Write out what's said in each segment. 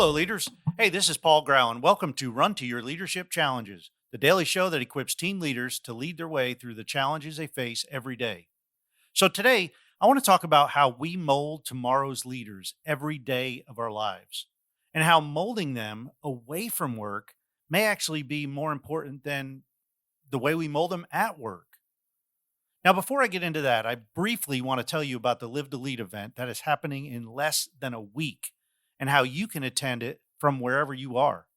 Hello, leaders. Hey, this is Paul Grau, and welcome to Run to Your Leadership Challenges, the daily show that equips team leaders to lead their way through the challenges they face every day. So, today, I want to talk about how we mold tomorrow's leaders every day of our lives, and how molding them away from work may actually be more important than the way we mold them at work. Now, before I get into that, I briefly want to tell you about the Live to Lead event that is happening in less than a week and how you can attend it from wherever you are.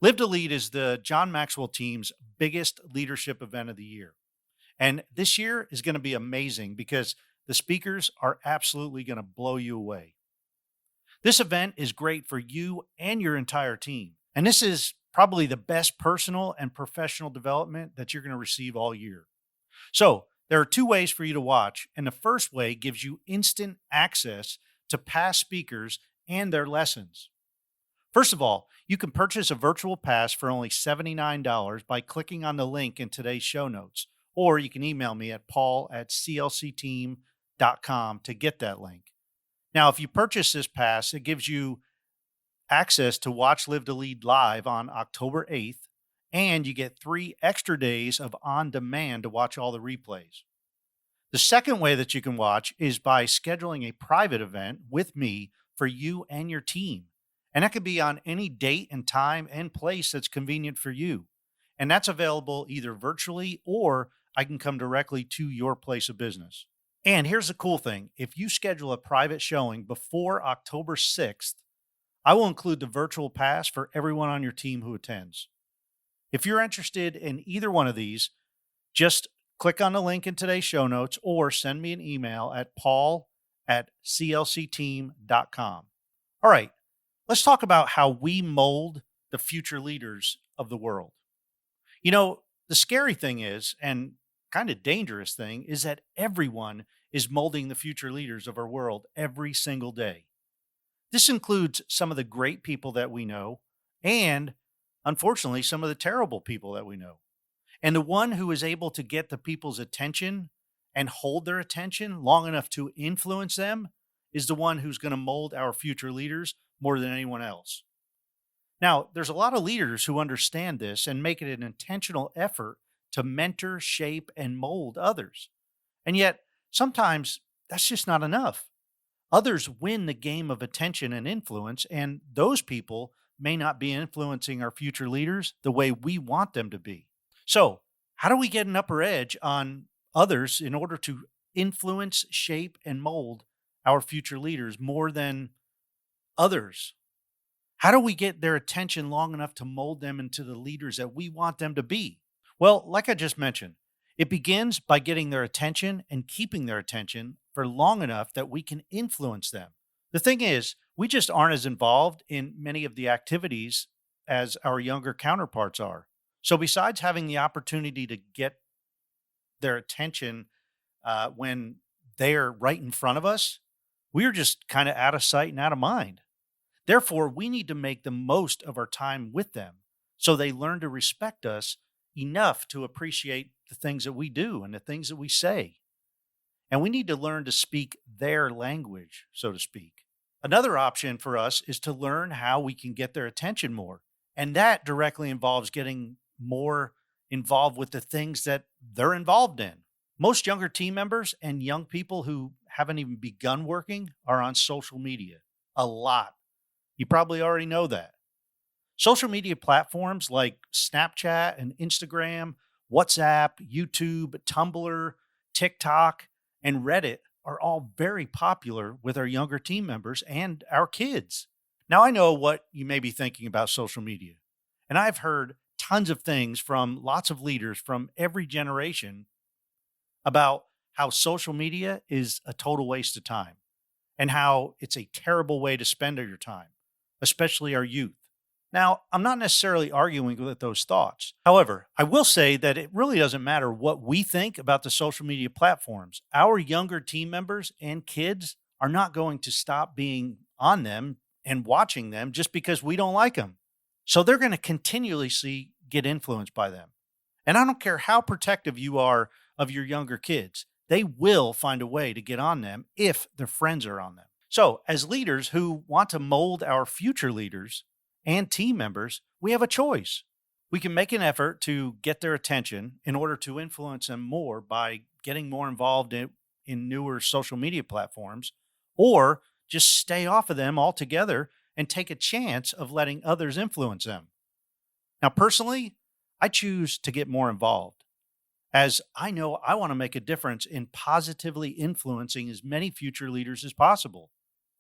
Live to Lead is the John Maxwell team's biggest leadership event of the year. And this year is going to be amazing because the speakers are absolutely going to blow you away. This event is great for you and your entire team. And this is probably the best personal and professional development that you're going to receive all year. So, there are two ways for you to watch, and the first way gives you instant access to past speakers and their lessons. First of all, you can purchase a virtual pass for only $79 by clicking on the link in today's show notes, or you can email me at paul@clcteam.com to get that link. Now, if you purchase this pass, it gives you access to watch Live to Lead live on October 8th, and you get 3 extra days of on-demand to watch all the replays. The second way that you can watch is by scheduling a private event with me for you and your team. And that could be on any date and time and place that's convenient for you. And that's available either virtually or I can come directly to your place of business. And here's the cool thing. If you schedule a private showing before October 6th, I will include the virtual pass for everyone on your team who attends. If you're interested in either one of these, just click on the link in today's show notes or send me an email at paul@clcteam.com. All right, let's talk about how we mold the future leaders of the world. You know, the scary thing is, and kind of dangerous thing, is that everyone is molding the future leaders of our world every single day. This includes some of the great people that we know and unfortunately, some of the terrible people that we know. And the one who is able to get the people's attention and hold their attention long enough to influence them is the one who's going to mold our future leaders more than anyone else. Now, there's a lot of leaders who understand this and make it an intentional effort to mentor, shape, and mold others. And yet, sometimes that's just not enough. Others win the game of attention and influence, and those people may not be influencing our future leaders the way we want them to be. So, how do we get an upper edge on others in order to influence, shape, and mold our future leaders more than others? How do we get their attention long enough to mold them into the leaders that we want them to be? Well, like I just mentioned, it begins by getting their attention and keeping their attention for long enough that we can influence them. The thing is, we just aren't as involved in many of the activities as our younger counterparts are. So, besides having the opportunity to get their attention when they're right in front of us, we're just kind of out of sight and out of mind. Therefore, we need to make the most of our time with them so they learn to respect us enough to appreciate the things that we do and the things that we say. And we need to learn to speak their language, so to speak. Another option for us is to learn how we can get their attention more. And that directly involves getting more involved with the things that they're involved in. Most younger team members and young people who haven't even begun working are on social media. A lot. You probably already know that. Social media platforms like Snapchat and Instagram, WhatsApp, YouTube, Tumblr, TikTok, and Reddit are all very popular with our younger team members and our kids. Now, I know what you may be thinking about social media, and I've heard tons of things from lots of leaders from every generation about how social media is a total waste of time and how it's a terrible way to spend your time, especially our youth. Now, I'm not necessarily arguing with those thoughts. However, I will say that it really doesn't matter what we think about the social media platforms. Our younger team members and kids are not going to stop being on them and watching them just because we don't like them. So they're going to continuously get influenced by them. And I don't care how protective you are of your younger kids, they will find a way to get on them if their friends are on them. So, as leaders who want to mold our future leaders and team members, we have a choice. We can make an effort to get their attention in order to influence them more by getting more involved in newer social media platforms, or just stay off of them altogether and take a chance of letting others influence them. Now, personally, I choose to get more involved as I know I want to make a difference in positively influencing as many future leaders as possible.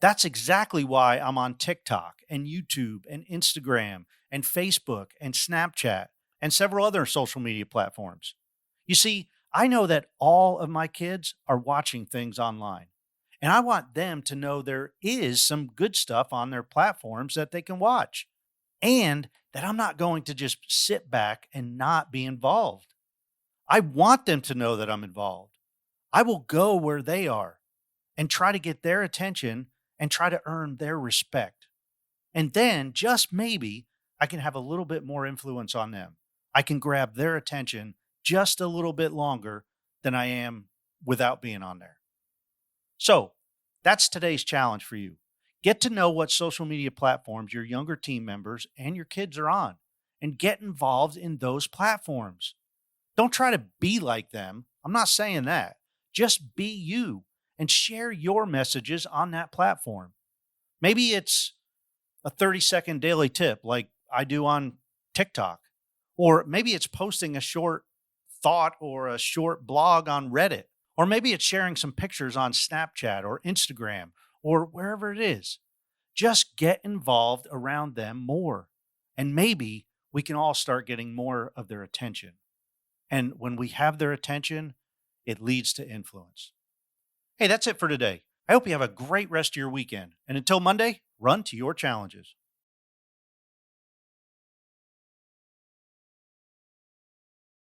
That's exactly why I'm on TikTok and YouTube and Instagram and Facebook and Snapchat and several other social media platforms. You see, I know that all of my kids are watching things online, and I want them to know there is some good stuff on their platforms that they can watch, and that I'm not going to just sit back and not be involved. I want them to know that I'm involved. I will go where they are and try to get their attention and try to earn their respect. And then, just maybe, I can have a little bit more influence on them. I can grab their attention just a little bit longer than I am without being on there. So, that's today's challenge for you. Get to know what social media platforms your younger team members and your kids are on and get involved in those platforms. Don't try to be like them. I'm not saying that. Just be you and share your messages on that platform. Maybe it's a 30-second daily tip like I do on TikTok, or maybe it's posting a short thought or a short blog on Reddit, or maybe it's sharing some pictures on Snapchat or Instagram or wherever it is. Just get involved around them more, and maybe we can all start getting more of their attention. And when we have their attention, it leads to influence. Hey, that's it for today. I hope you have a great rest of your weekend. And until Monday, run to your challenges.